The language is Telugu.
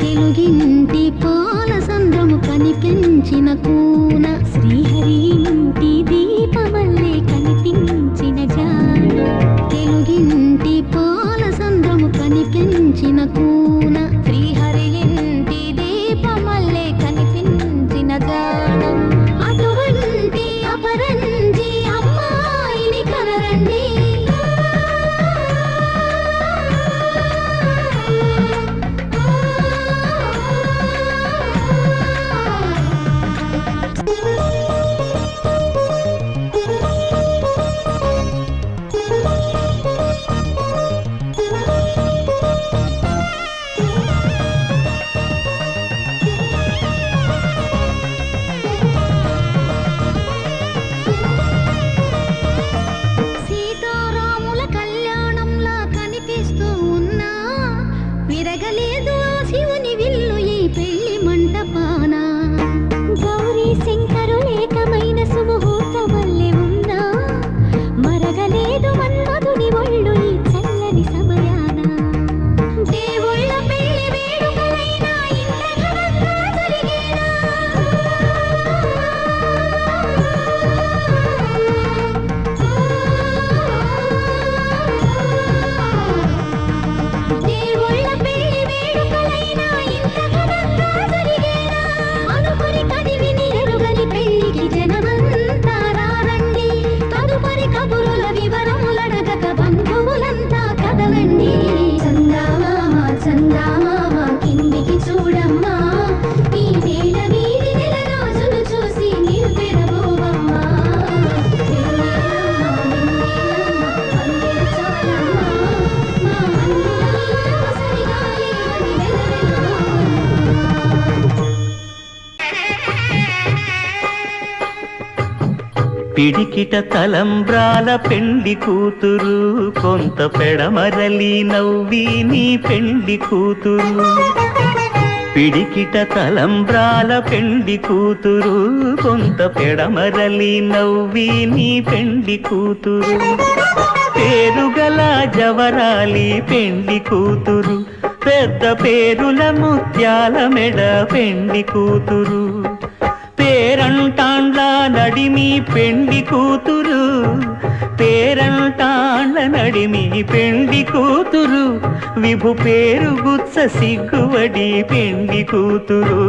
తెలుగింటి పాల సంద్రము కనిపించిన కూన శ్రీహరి ఇంటి దీపమల్లే కనిపించిన జాన తెలుగింటి పాల సంద్రము కనిపించిన కూన శ్రీహరి ఇంటి దీపమల్లే కనిపించిన జాన అటువంటి అపరంజి అమ్మాయిని కనరండి విరగలేదు ఆ శివుని విల్లు ఈ పెళ్లి మంటపాన గౌరీ శంకరు ఏకమైన సుముహూర్త వల్లే ఉన్నా మరగలేదు మన్మధుని ఒళ్ళు ఈ చల్లని సమయాన దేవుళ్ళ పెళ్లి వేడుకలైనా ఇంత ఘనంగా జరిగేనా పిడికిట తలంబ్రాల పెండి కూతురు కొంత పెడమరలి నవ్వి నీ పెండి కూతురు పిడికిట తలంబ్రాల పెండి కూతురు కొంత పెడమరలి నవ్వి నీ పెండి కూతురు పేరుగల జవరాలి పెండి కూతురు పెద్ద పేరుల ముత్యాల మెడ పెండి కూతురు పేరంటాండ్ల నడిమి పెండి కూతురు పేరంటాండ్ల నడిమి పెండి కూతురు విభు పేరు గుత్స సిగ్గువడి పెండి కూతురు